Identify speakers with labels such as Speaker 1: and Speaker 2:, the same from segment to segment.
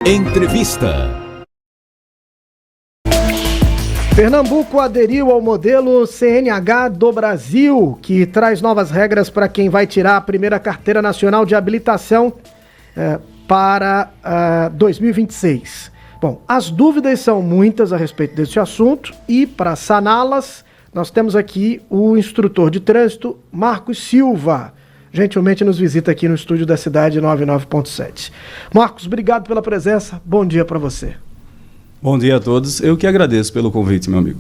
Speaker 1: Entrevista.
Speaker 2: Pernambuco aderiu ao modelo CNH do Brasil, que traz novas regras para quem vai tirar a primeira carteira nacional de habilitação para 2026. Bom, as dúvidas são muitas a respeito deste assunto e, para saná-las, nós temos aqui o instrutor de trânsito, Marcos Silva. Gentilmente nos visita aqui no estúdio da Cidade 99.7. Marcos, obrigado pela presença. Bom dia para você.
Speaker 3: Bom dia a todos. Eu que agradeço pelo convite, meu amigo.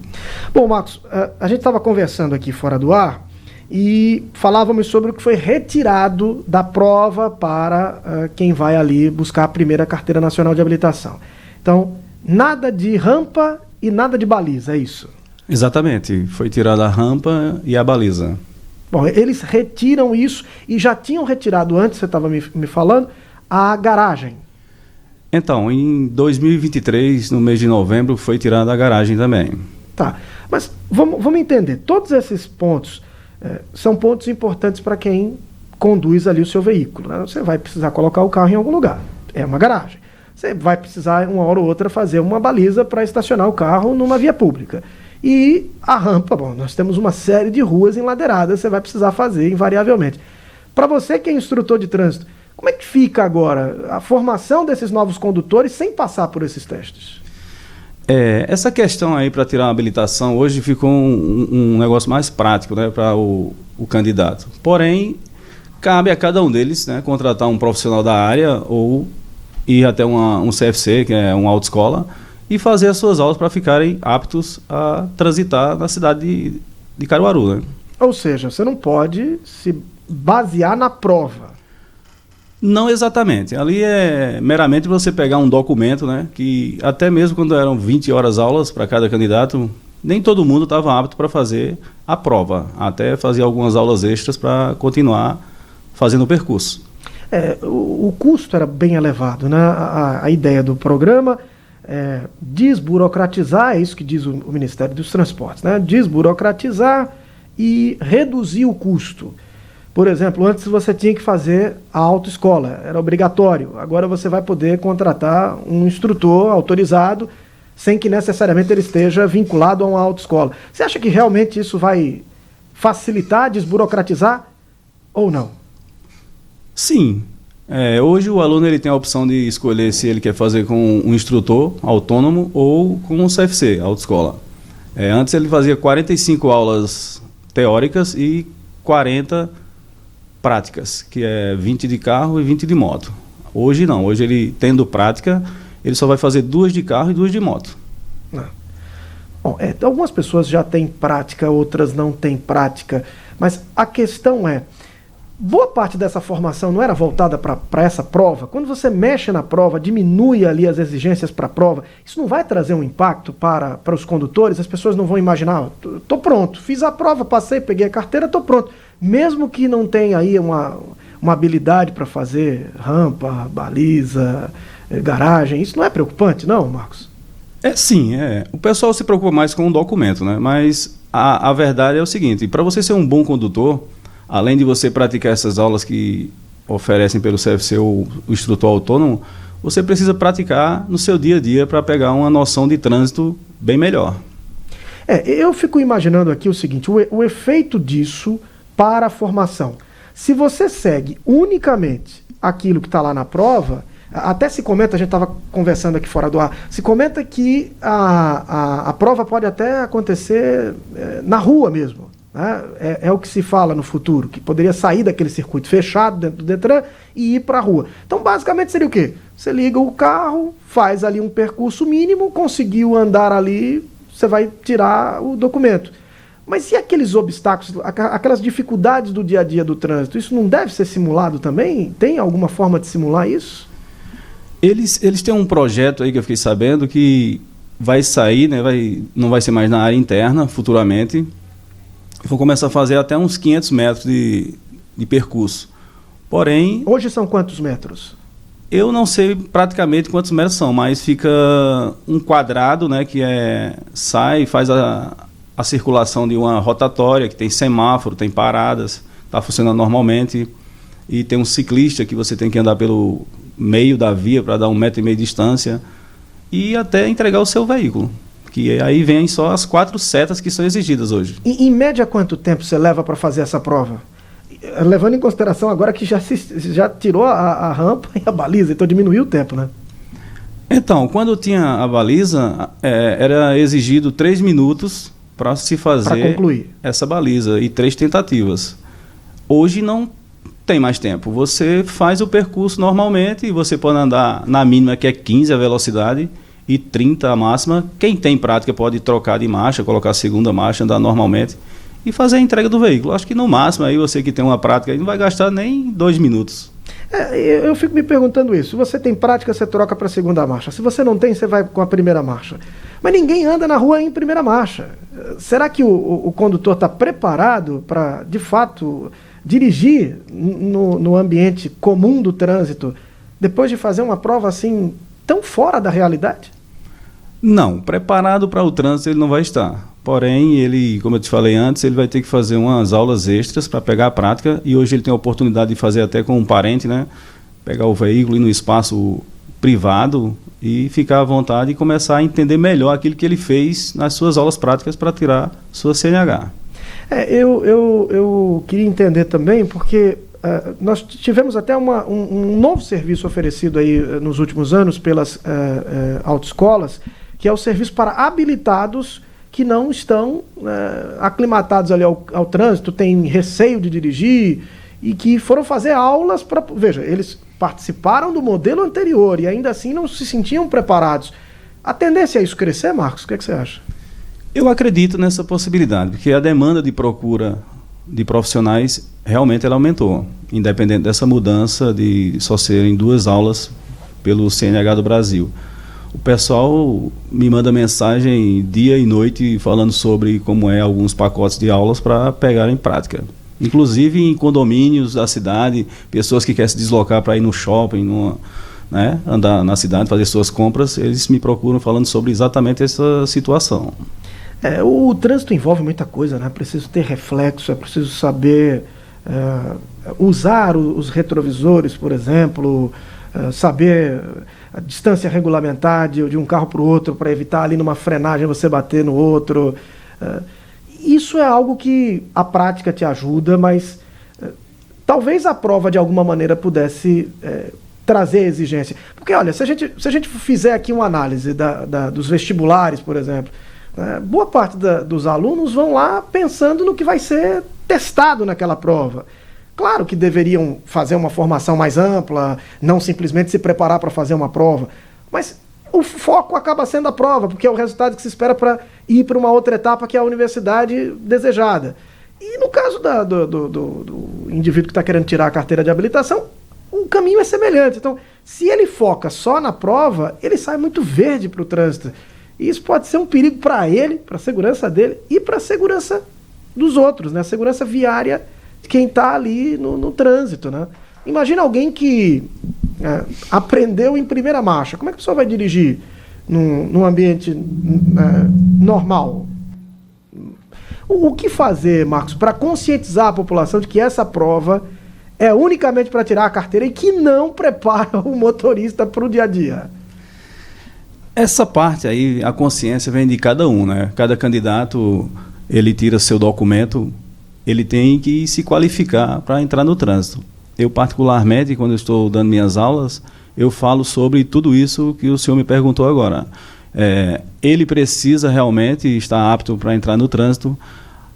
Speaker 2: Bom, Marcos, a gente estava conversando aqui fora do ar e falávamos sobre o que foi retirado da prova para quem vai ali buscar a primeira carteira nacional de habilitação. Então, nada de rampa e nada de baliza, é isso?
Speaker 3: Exatamente. Foi tirada a rampa e a baliza.
Speaker 2: Bom, eles retiram isso e já tinham retirado antes, você estava me falando, a garagem.
Speaker 3: Então, em 2023, no mês de novembro, foi tirada a garagem também.
Speaker 2: Tá, mas vamos entender, todos esses pontos são pontos importantes para quem conduz ali o seu veículo, né? Você vai precisar colocar o carro em algum lugar, é uma garagem. Você vai precisar, uma hora ou outra, fazer uma baliza para estacionar o carro numa via pública. E a rampa, bom, nós temos uma série de ruas enladeiradas, você vai precisar fazer invariavelmente. Para você que é instrutor de trânsito, como é que fica agora a formação desses novos condutores sem passar por esses testes?
Speaker 3: Essa questão aí para tirar a habilitação hoje ficou um negócio mais prático, né, para o candidato. Porém, cabe a cada um deles, né, contratar um profissional da área ou ir até um CFC, que é uma autoescola, e fazer as suas aulas para ficarem aptos a transitar na cidade de Caruaru, né?
Speaker 2: Ou seja, você não pode se basear na prova.
Speaker 3: Não exatamente. Ali é meramente você pegar um documento, né? Que até mesmo quando eram 20 horas aulas para cada candidato, nem todo mundo estava apto para fazer a prova. Até fazer algumas aulas extras para continuar fazendo o percurso.
Speaker 2: O custo era bem elevado, né? A ideia do programa desburocratizar, é isso que diz o Ministério dos Transportes, né? Desburocratizar e reduzir o custo. Por exemplo, antes você tinha que fazer a autoescola, era obrigatório. Agora você vai poder contratar um instrutor autorizado sem que necessariamente ele esteja vinculado a uma autoescola. Você acha que realmente isso vai facilitar, desburocratizar ou não?
Speaker 3: Sim. Hoje o aluno ele tem a opção de escolher se ele quer fazer com um instrutor autônomo ou com um CFC, autoescola. Antes ele fazia 45 aulas teóricas e 40 práticas, que é 20 de carro e 20 de moto. Hoje não, hoje ele tendo prática, ele só vai fazer 2 de carro e 2 de moto.
Speaker 2: Bom, algumas pessoas já têm prática, outras não têm prática, mas a questão boa parte dessa formação não era voltada para essa prova? Quando você mexe na prova, diminui ali as exigências para a prova, isso não vai trazer um impacto para os condutores? As pessoas não vão imaginar, estou pronto, fiz a prova, passei, peguei a carteira, estou pronto. Mesmo que não tenha aí uma habilidade para fazer rampa, baliza, garagem, isso não é preocupante, não, Marcos?
Speaker 3: Sim. O pessoal se preocupa mais com o documento, né? Mas a verdade é o seguinte, para você ser um bom condutor, além de você praticar essas aulas que oferecem pelo CFC ou o instrutor autônomo, você precisa praticar no seu dia a dia para pegar uma noção de trânsito bem melhor.
Speaker 2: Eu fico imaginando aqui o seguinte, o efeito disso para a formação. Se você segue unicamente aquilo que está lá na prova, até se comenta, a gente estava conversando aqui fora do ar, se comenta que a prova pode até acontecer na rua mesmo. Né? É o que se fala no futuro, que poderia sair daquele circuito fechado dentro do Detran e ir para a rua. Então, basicamente, seria o quê? Você liga o carro, faz ali um percurso mínimo, conseguiu andar ali, você vai tirar o documento. Mas e aqueles obstáculos, aquelas dificuldades do dia a dia do trânsito? Isso não deve ser simulado também? Tem alguma forma de simular isso?
Speaker 3: Eles têm um projeto aí que eu fiquei sabendo que vai sair, né, não vai ser mais na área interna futuramente. Vou começar a fazer até uns 500 metros de percurso. Porém...
Speaker 2: Hoje são quantos metros?
Speaker 3: Eu não sei praticamente quantos metros são, mas fica um quadrado, né, que sai, faz a circulação de uma rotatória, que tem semáforo, tem paradas, está funcionando normalmente, e tem um ciclista que você tem que andar meio da via para dar 1,5 metro de distância e até entregar o seu veículo. Que aí vem só as 4 setas que são exigidas hoje.
Speaker 2: E, em média, quanto tempo você leva para fazer essa prova? Levando em consideração agora que já tirou a rampa e a baliza, então diminuiu o tempo, né?
Speaker 3: Então, quando tinha a baliza, era exigido 3 minutos para se fazer essa baliza e 3 tentativas. Hoje não tem mais tempo. Você faz o percurso normalmente e você pode andar na mínima, que é 15 a velocidade, e 30 a máxima. Quem tem prática pode trocar de marcha, colocar a segunda marcha, andar normalmente e fazer a entrega do veículo. Acho que no máximo aí você que tem uma prática aí não vai gastar nem 2 minutos.
Speaker 2: Eu fico me perguntando isso. Se você tem prática, você troca para a segunda marcha. Se você não tem, você vai com a primeira marcha. Mas ninguém anda na rua em primeira marcha. Será que o condutor está preparado para, de fato, dirigir no ambiente comum do trânsito depois de fazer uma prova assim tão fora da realidade?
Speaker 3: Não, preparado para o trânsito ele não vai estar. Porém, ele, como eu te falei antes, ele vai ter que fazer umas aulas extras para pegar a prática, e hoje ele tem a oportunidade de fazer até com um parente, né? Pegar o veículo, ir no espaço privado e ficar à vontade e começar a entender melhor aquilo que ele fez nas suas aulas práticas para tirar sua CNH.
Speaker 2: Eu queria entender também, porque nós tivemos até um novo serviço oferecido aí nos últimos anos pelas autoescolas, que é o serviço para habilitados que não estão aclimatados ali ao trânsito, têm receio de dirigir e que foram fazer aulas para... Veja, eles participaram do modelo anterior e ainda assim não se sentiam preparados. A tendência é isso crescer, Marcos? O que é que você acha?
Speaker 3: Eu acredito nessa possibilidade, porque a demanda de procura de profissionais realmente ela aumentou, independente dessa mudança de só serem 2 aulas pelo CNH do Brasil. O pessoal me manda mensagem dia e noite falando sobre como é alguns pacotes de aulas para pegar em prática. Inclusive em condomínios da cidade, pessoas que querem se deslocar para ir no shopping, andar na cidade, fazer suas compras, eles me procuram falando sobre exatamente essa situação.
Speaker 2: O trânsito envolve muita coisa, né? É preciso ter reflexo, é preciso saber usar os retrovisores, por exemplo, saber a distância regulamentar de um carro para o outro para evitar ali numa frenagem você bater no outro. Isso é algo que a prática te ajuda, mas talvez a prova de alguma maneira pudesse trazer exigência. Porque olha, se a gente fizer aqui uma análise dos vestibulares, por exemplo, boa parte dos alunos vão lá pensando no que vai ser testado naquela prova. Claro que deveriam fazer uma formação mais ampla, não simplesmente se preparar para fazer uma prova, mas o foco acaba sendo a prova, porque é o resultado que se espera para ir para uma outra etapa que é a universidade desejada. E no caso do indivíduo que está querendo tirar a carteira de habilitação, o caminho é semelhante. Então, se ele foca só na prova, ele sai muito verde para o trânsito. E isso pode ser um perigo para ele, para a segurança dele e para a segurança dos outros, né? A segurança viária de quem está ali no trânsito, né? Imagina alguém que aprendeu em primeira marcha. Como é que a pessoa vai dirigir num ambiente normal? O que fazer, Marcos, para conscientizar a população de que essa prova é unicamente para tirar a carteira e que não prepara o motorista para o dia a dia?
Speaker 3: Essa parte aí, a consciência vem de cada um, né? Cada candidato, ele tira seu documento, ele tem que se qualificar para entrar no trânsito. Eu, particularmente, quando eu estou dando minhas aulas, eu falo sobre tudo isso que o senhor me perguntou agora. Ele precisa realmente estar apto para entrar no trânsito.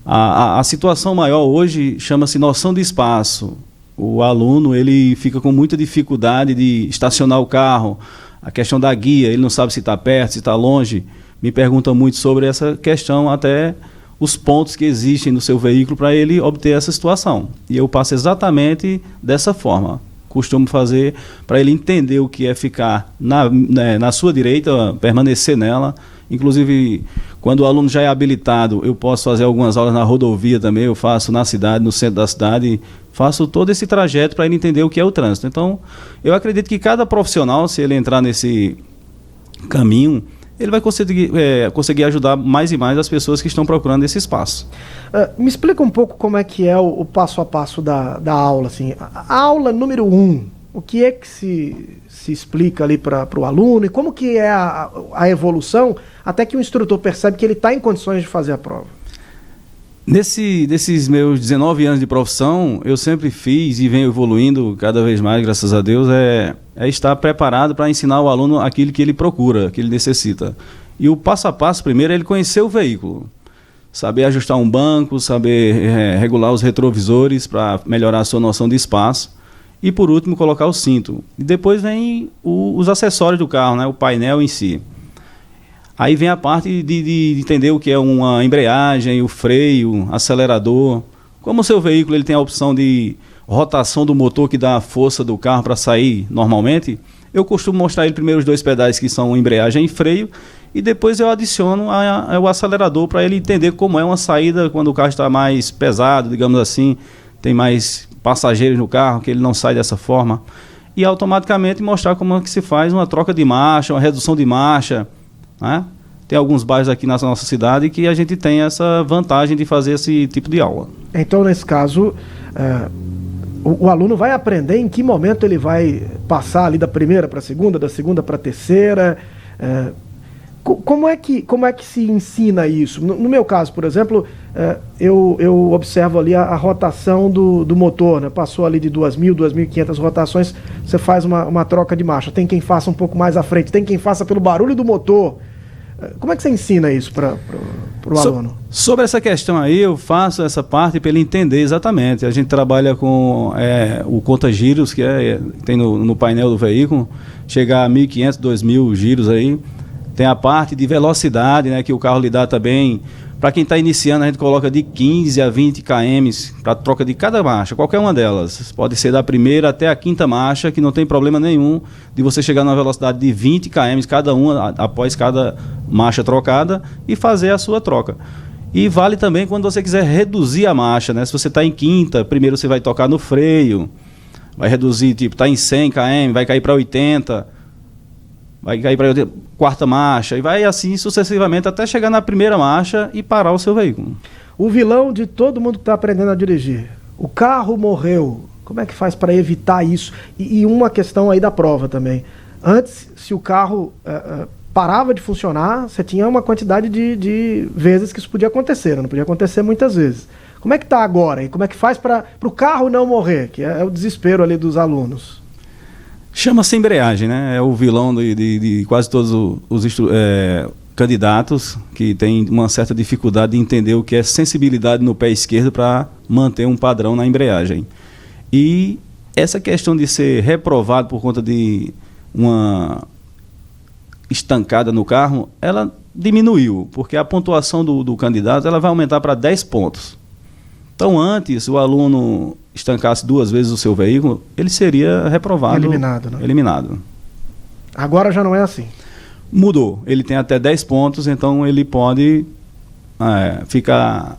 Speaker 3: A situação maior hoje chama-se noção de espaço. O aluno ele fica com muita dificuldade de estacionar o carro. A questão da guia, ele não sabe se está perto, se está longe. Me perguntam muito sobre essa questão, até os pontos que existem no seu veículo para ele obter essa situação. E eu passo exatamente dessa forma. Costumo fazer para ele entender o que é ficar na sua direita, permanecer nela. Inclusive, quando o aluno já é habilitado, eu posso fazer algumas aulas na rodovia também, eu faço na cidade, no centro da cidade, faço todo esse trajeto para ele entender o que é o trânsito. Então, eu acredito que cada profissional, se ele entrar nesse caminho, ele vai conseguir ajudar mais e mais as pessoas que estão procurando esse espaço.
Speaker 2: Me explica um pouco como é que é o passo a passo da aula. Assim. A aula número 1 O que é que se explica ali para o aluno e como que é a evolução até que o instrutor percebe que ele está em condições de fazer a prova?
Speaker 3: Desses meus 19 anos de profissão, eu sempre fiz e venho evoluindo cada vez mais, graças a Deus, é estar preparado para ensinar o aluno aquilo que ele procura, que ele necessita. E o passo a passo, primeiro, é ele conhecer o veículo. Saber ajustar um banco, saber regular os retrovisores para melhorar a sua noção de espaço. E, por último, colocar o cinto. E depois vem os acessórios do carro, né? O painel em si. Aí vem a parte de entender o que é uma embreagem, o freio, acelerador. Como o seu veículo ele tem a opção de rotação do motor que dá a força do carro para sair normalmente, eu costumo mostrar ele primeiro os 2 pedais que são embreagem e freio, e depois eu adiciono o acelerador para ele entender como é uma saída quando o carro está mais pesado, digamos assim, tem mais passageiros no carro, que ele não sai dessa forma. E automaticamente mostrar como é que se faz uma troca de marcha, uma redução de marcha, né? Tem alguns bairros aqui na nossa cidade que a gente tem essa vantagem de fazer esse tipo de aula.
Speaker 2: Então, nesse caso, o aluno vai aprender em que momento ele vai passar ali da primeira para a segunda, da segunda para a terceira. Como é que se ensina isso? No meu caso, por exemplo, eu observo ali a rotação do motor, né? Passou ali de 2.000, 2.500 rotações, você faz uma troca de marcha. Tem quem faça um pouco mais à frente, tem quem faça pelo barulho do motor. Como é que você ensina isso para o aluno?
Speaker 3: Sobre essa questão aí, eu faço essa parte para ele entender exatamente. A gente trabalha com o conta-giros, que tem no painel do veículo, chegar a 1.500, 2.000 giros aí. Tem a parte de velocidade, né, que o carro lhe dá também. Para quem está iniciando, a gente coloca de 15 a 20 km para troca de cada marcha, qualquer uma delas. Pode ser da primeira até a 5ª marcha, que não tem problema nenhum de você chegar numa velocidade de 20 km cada uma após cada marcha trocada e fazer a sua troca. E vale também quando você quiser reduzir a marcha, né? Se você está em 5ª, primeiro você vai tocar no freio, vai reduzir, tipo, está em 100 km, vai cair para 80, vai cair para a 4ª marcha, e vai assim sucessivamente até chegar na 1ª marcha e parar o seu veículo.
Speaker 2: O vilão de todo mundo que está aprendendo a dirigir, o carro morreu, como é que faz para evitar isso? E uma questão aí da prova também. Antes, se o carro parava de funcionar, você tinha uma quantidade de vezes que isso podia acontecer, não podia acontecer muitas vezes. Como é que está agora? E como é que faz para o carro não morrer? Que é o desespero ali dos alunos.
Speaker 3: Chama-se embreagem, né? É o vilão de quase todos os candidatos que têm uma certa dificuldade de entender o que é sensibilidade no pé esquerdo para manter um padrão na embreagem. E essa questão de ser reprovado por conta de uma estancada no carro, ela diminuiu, porque a pontuação do candidato ela vai aumentar para 10 pontos. Então, antes, o aluno estancasse 2 vezes o seu veículo, ele seria reprovado.
Speaker 2: Eliminado, né?
Speaker 3: Eliminado.
Speaker 2: Agora já não é assim.
Speaker 3: Mudou. Ele tem até 10 pontos, então ele pode ficar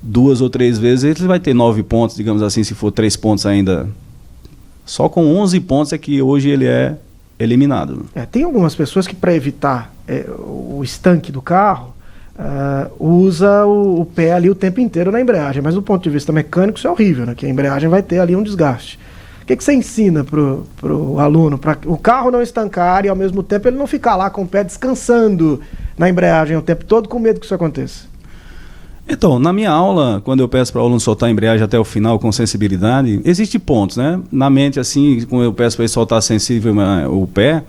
Speaker 3: 2 ou 3 vezes, ele vai ter 9 pontos, digamos assim, se for 3 pontos ainda. Só com 11 pontos é que hoje ele é eliminado.
Speaker 2: Tem algumas pessoas que, para evitar o estanque do carro, usa o pé ali o tempo inteiro na embreagem, mas do ponto de vista mecânico isso é horrível, né? Que a embreagem vai ter ali um desgaste. O que você ensina pro aluno para o carro não estancar e ao mesmo tempo ele não ficar lá com o pé descansando na embreagem o tempo todo com medo que isso aconteça?
Speaker 3: Então, na minha aula, quando eu peço para o aluno soltar a embreagem até o final com sensibilidade, existem pontos, né? Na mente, assim, quando eu peço para ele soltar sensível o pé,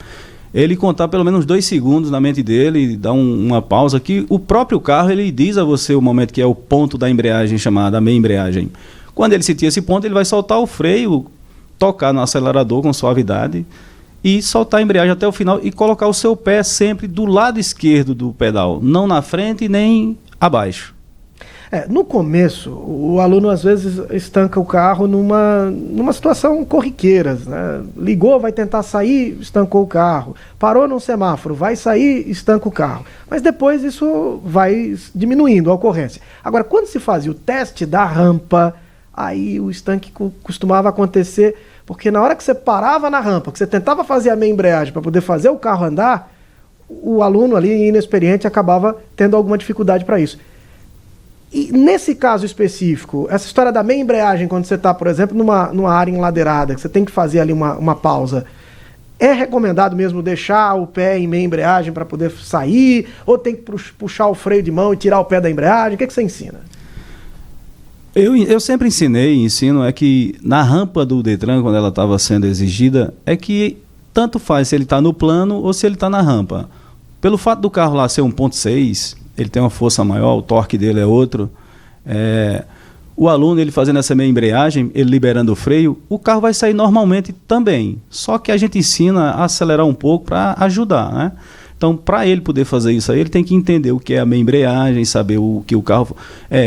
Speaker 3: ele contar pelo menos 2 segundos na mente dele, dar uma pausa, que o próprio carro ele diz a você o momento que é o ponto da embreagem, chamada meia embreagem. Quando ele sentir esse ponto, ele vai soltar o freio, tocar no acelerador com suavidade e soltar a embreagem até o final e colocar o seu pé sempre do lado esquerdo do pedal, não na frente nem abaixo.
Speaker 2: No começo, o aluno às vezes estanca o carro numa situação corriqueira, né? Ligou, vai tentar sair, estancou o carro. Parou num semáforo, vai sair, estanca o carro. Mas depois isso vai diminuindo a ocorrência. Agora, quando se fazia o teste da rampa, aí o estanque costumava acontecer, porque na hora que você parava na rampa, que você tentava fazer a meia embreagem para poder fazer o carro andar, o aluno ali inexperiente acabava tendo alguma dificuldade para isso. E nesse caso específico, essa história da meia embreagem, quando você está, por exemplo, numa área enladeirada, que você tem que fazer ali uma pausa, é recomendado mesmo deixar o pé em meia embreagem para poder sair? Ou tem que puxar o freio de mão e tirar o pé da embreagem? O que você ensina?
Speaker 3: Eu sempre ensinei e ensino é que na rampa do Detran, quando ela estava sendo exigida, é que tanto faz se ele está no plano ou se ele está na rampa. Pelo fato do carro lá ser 1.6, ele tem uma força maior, o torque dele é outro. O aluno, ele fazendo essa meia embreagem, ele liberando o freio, o carro vai sair normalmente também. Só que a gente ensina a acelerar um pouco para ajudar, né? Então, para ele poder fazer isso aí, ele tem que entender o que é a meia embreagem, saber o que o carro...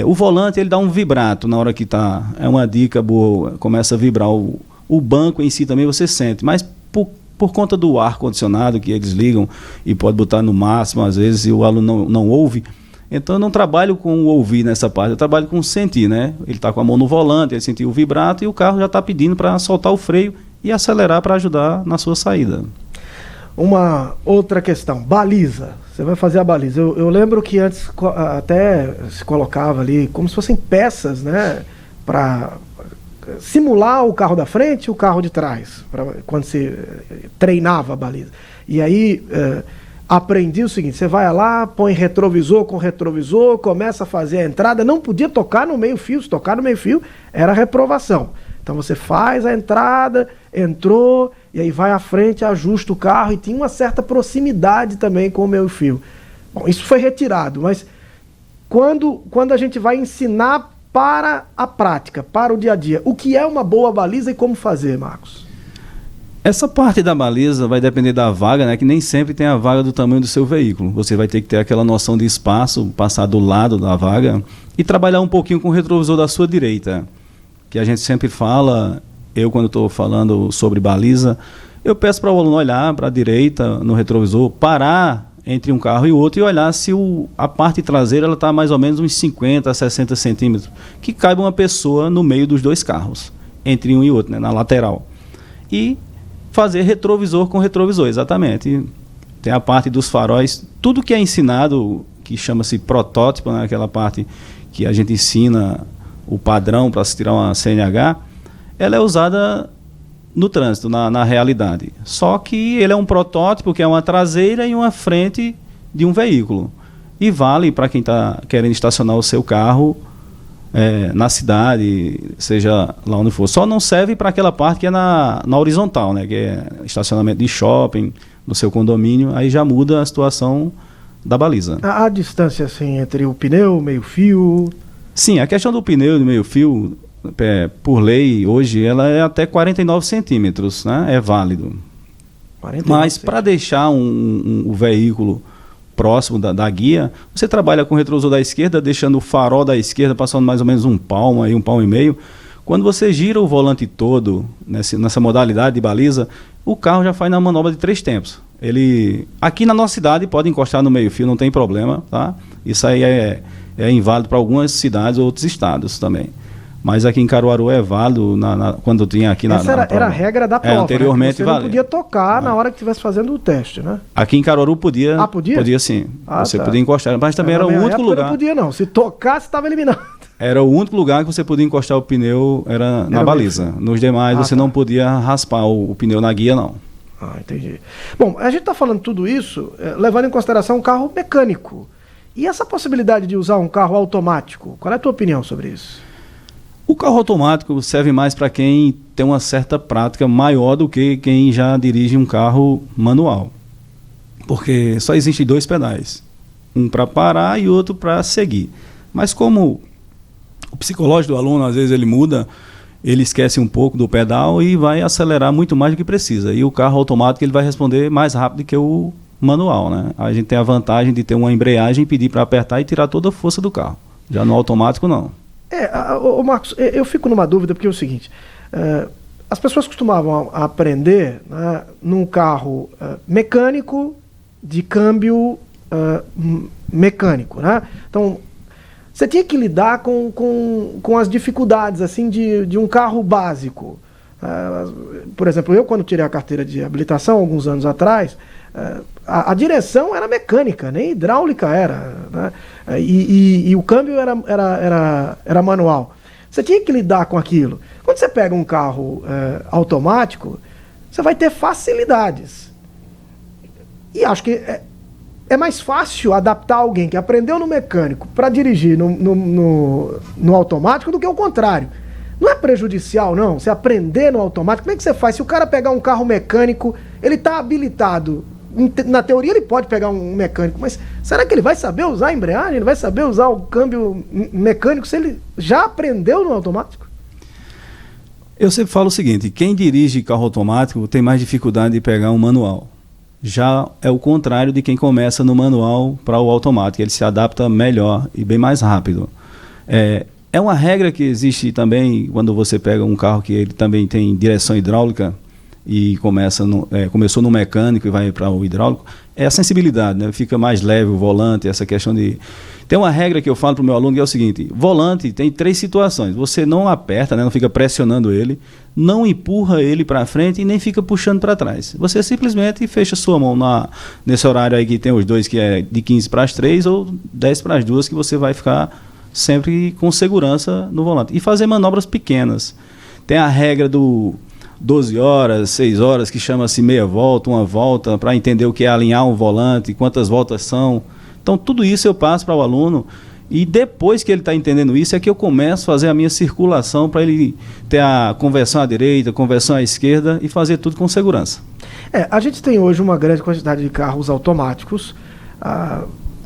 Speaker 3: o volante, ele dá um vibrato na hora que está... É uma dica boa, começa a vibrar. O banco em si também você sente, mas por conta do ar-condicionado que eles ligam e pode botar no máximo, às vezes, e o aluno não ouve. Então, eu não trabalho com o ouvir nessa parte, eu trabalho com o sentir, né? Ele está com a mão no volante, ele sentiu o vibrato e o carro já está pedindo para soltar o freio e acelerar para ajudar na sua saída.
Speaker 2: Uma outra questão, baliza. Você vai fazer a baliza. Eu lembro que antes até se colocava ali como se fossem peças, né? Para simular o carro da frente e o carro de trás, quando se treinava a baliza. E aí aprendi o seguinte: você vai lá, põe retrovisor com retrovisor, começa a fazer a entrada, não podia tocar no meio-fio, se tocar no meio-fio era reprovação. Então você faz a entrada, entrou, e aí vai à frente, ajusta o carro, e tinha uma certa proximidade também com o meio-fio. Bom, isso foi retirado, mas quando a gente vai ensinar para a prática, para o dia a dia, o que é uma boa baliza e como fazer, Marcos?
Speaker 3: Essa parte da baliza vai depender da vaga, né? Que nem sempre tem a vaga do tamanho do seu veículo. Você vai ter que ter aquela noção de espaço, passar do lado da vaga e trabalhar um pouquinho com o retrovisor da sua direita. Que a gente sempre fala, eu quando estou falando sobre baliza, eu peço para o aluno olhar para a direita no retrovisor, parar entre um carro e outro e olhar se a parte traseira está mais ou menos uns 50 a 60 centímetros, que caiba uma pessoa no meio dos dois carros, entre um e outro, né, na lateral. E fazer retrovisor com retrovisor, exatamente. Tem a parte dos faróis, tudo que é ensinado, que chama-se protótipo, né, aquela parte que a gente ensina o padrão para se tirar uma CNH, ela é usada no trânsito, na realidade. Só que ele é um protótipo que é uma traseira e uma frente de um veículo. E vale para quem está querendo estacionar o seu carro na cidade, seja lá onde for. Só não serve para aquela parte que é na horizontal, né? Que é estacionamento de shopping, no seu condomínio, aí já muda a situação da baliza.
Speaker 2: A distância assim, entre o pneu, o meio-fio...
Speaker 3: Sim, a questão do pneu e do meio-fio, por lei, hoje, ela é até 49 centímetros, né? É válido. 49 Mas para deixar o veículo próximo da guia, você trabalha com o retrovisor da esquerda, deixando o farol da esquerda passando mais ou menos um palmo e meio. Quando você gira o volante todo nessa modalidade de baliza, o carro já faz na manobra de 3 tempos. Ele, aqui na nossa cidade, pode encostar no meio-fio, não tem problema, tá? Isso aí é inválido para algumas cidades ou outros estados também. Mas aqui em Caruaru é válido, quando eu tinha aqui
Speaker 2: Essa era a regra da prova,
Speaker 3: anteriormente,
Speaker 2: né? Você não podia tocar na hora que estivesse fazendo o teste, né?
Speaker 3: Aqui em Caruaru podia.
Speaker 2: Ah, podia?
Speaker 3: Podia sim. Você
Speaker 2: tá.
Speaker 3: podia encostar, mas também era o único lugar.
Speaker 2: Não podia não, se tocasse estava eliminado.
Speaker 3: Era o único lugar que você podia encostar o pneu, era na baliza. Nos demais você não podia raspar o pneu na guia, não.
Speaker 2: Ah, entendi. Bom, a gente está falando tudo isso levando em consideração um carro mecânico. E essa possibilidade de usar um carro automático, qual é a tua opinião sobre isso?
Speaker 3: O carro automático serve mais para quem tem uma certa prática maior do que quem já dirige um carro manual. Porque só existem 2 pedais. Um para parar e outro para seguir. Mas como o psicológico do aluno, às vezes ele muda, ele esquece um pouco do pedal e vai acelerar muito mais do que precisa. E o carro automático ele vai responder mais rápido que o manual, né? A gente tem a vantagem de ter uma embreagem, pedir para apertar e tirar toda a força do carro. Já no automático, não.
Speaker 2: Marcos, eu fico numa dúvida, porque é o seguinte, as pessoas costumavam aprender, né, num carro mecânico, de câmbio mecânico, né? Então, você tinha que lidar com as dificuldades assim, de um carro básico. Por exemplo, eu quando tirei a carteira de habilitação, alguns anos atrás, A direção era mecânica, nem hidráulica era, né? E o câmbio era manual. Você tinha que lidar com aquilo. Quando você pega um carro automático, você vai ter facilidades. E acho que é mais fácil adaptar alguém que aprendeu no mecânico para dirigir no automático do que o contrário. Não é prejudicial, não, você aprender no automático. Como é que você faz? Se o cara pegar um carro mecânico, ele está habilitado. Na teoria ele pode pegar um mecânico, mas será que ele vai saber usar a embreagem? Ele vai saber usar o câmbio mecânico se ele já aprendeu no automático?
Speaker 3: Eu sempre falo o seguinte, quem dirige carro automático tem mais dificuldade de pegar um manual. Já é o contrário de quem começa no manual para o automático, ele se adapta melhor e bem mais rápido. É uma regra que existe também quando você pega um carro que ele também tem direção hidráulica e começou no mecânico e vai para o hidráulico, é a sensibilidade, né? Fica mais leve o volante, essa questão de... Tem uma regra que eu falo para o meu aluno que é o seguinte, volante tem 3 situações, você não aperta, né? Não fica pressionando ele, não empurra ele para frente e nem fica puxando para trás. Você simplesmente fecha sua mão nesse horário aí que tem os dois, que é de 15 para as 3 ou 10 para as 2, que você vai ficar sempre com segurança no volante. E fazer manobras pequenas. Tem a regra do 12 horas, 6 horas, que chama-se meia volta, uma volta, para entender o que é alinhar um volante, quantas voltas são. Então, tudo isso eu passo para o aluno e depois que ele está entendendo isso é que eu começo a fazer a minha circulação para ele ter a conversão à direita, conversão à esquerda e fazer tudo com segurança.
Speaker 2: A gente tem hoje uma grande quantidade de carros automáticos.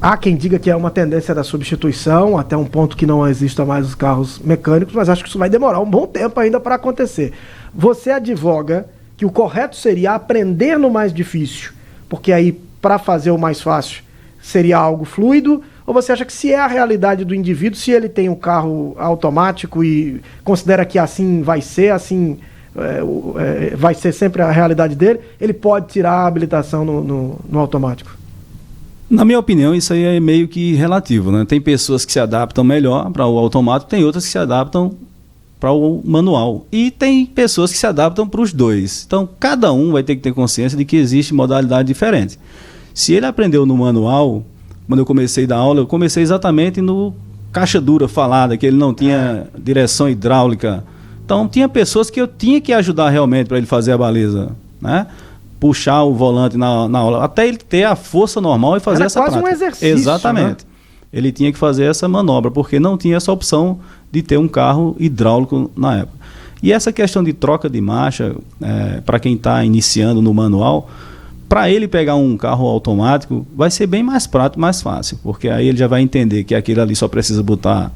Speaker 2: Há quem diga que é uma tendência da substituição, até um ponto que não existam mais os carros mecânicos, mas acho que isso vai demorar um bom tempo ainda para acontecer. Você advoga que o correto seria aprender no mais difícil, porque aí, para fazer o mais fácil, seria algo fluido? Ou você acha que se é a realidade do indivíduo, se ele tem um carro automático e considera que assim vai ser, assim vai ser sempre a realidade dele, ele pode tirar a habilitação no automático?
Speaker 3: Na minha opinião, isso aí é meio que relativo, né? Tem pessoas que se adaptam melhor para o automático, tem outras que se adaptam para o manual. E tem pessoas que se adaptam para os dois. Então, cada um vai ter que ter consciência de que existe modalidade diferente. Se ele aprendeu no manual, quando eu comecei a dar aula, eu comecei exatamente no caixa dura falada, que ele não tinha direção hidráulica. Então, tinha pessoas que eu tinha que ajudar realmente para ele fazer a baliza, né? Puxar o volante na aula, até ele ter a força normal e fazer essa prática.
Speaker 2: Era quase um exercício.
Speaker 3: Exatamente. Né? Ele tinha que fazer essa manobra, porque não tinha essa opção de ter um carro hidráulico na época. E essa questão de troca de marcha, para quem está iniciando no manual, para ele pegar um carro automático, vai ser bem mais prático, mais fácil, porque aí ele já vai entender que aquele ali só precisa botar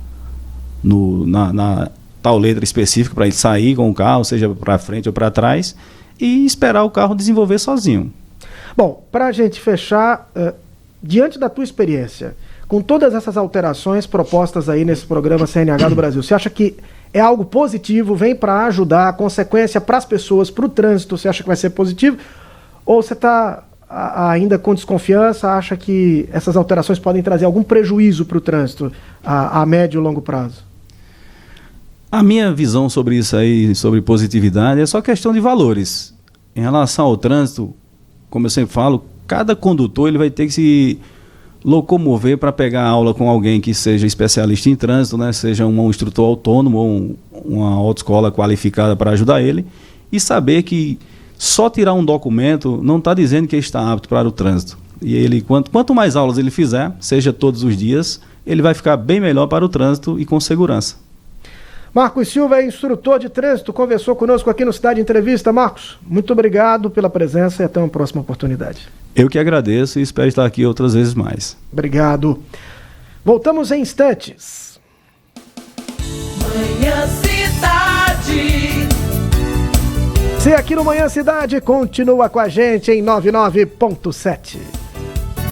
Speaker 3: na tal letra específica para ele sair com o carro, seja para frente ou para trás, e esperar o carro desenvolver sozinho.
Speaker 2: Bom, para a gente fechar, diante da tua experiência, com todas essas alterações propostas aí nesse programa CNH do Brasil, você acha que é algo positivo, vem para ajudar, a consequência para as pessoas, para o trânsito, você acha que vai ser positivo? Ou você está ainda com desconfiança, acha que essas alterações podem trazer algum prejuízo para o trânsito a médio e longo prazo?
Speaker 3: A minha visão sobre isso aí, sobre positividade, é só questão de valores. Em relação ao trânsito, como eu sempre falo, cada condutor ele vai ter que se locomover para pegar aula com alguém que seja especialista em trânsito, né? Seja um instrutor autônomo ou uma autoescola qualificada para ajudar ele, e saber que só tirar um documento não está dizendo que ele está apto para o trânsito. E ele, quanto mais aulas ele fizer, seja todos os dias, ele vai ficar bem melhor para o trânsito e com segurança.
Speaker 2: Marcos Silva é instrutor de trânsito, conversou conosco aqui no Cidade Entrevista. Marcos, muito obrigado pela presença e até uma próxima oportunidade.
Speaker 3: Eu que agradeço e espero estar aqui outras vezes mais.
Speaker 2: Obrigado. Voltamos em instantes.
Speaker 1: Manhã Cidade.
Speaker 2: Você aqui no Manhã Cidade continua com a gente em 99.7.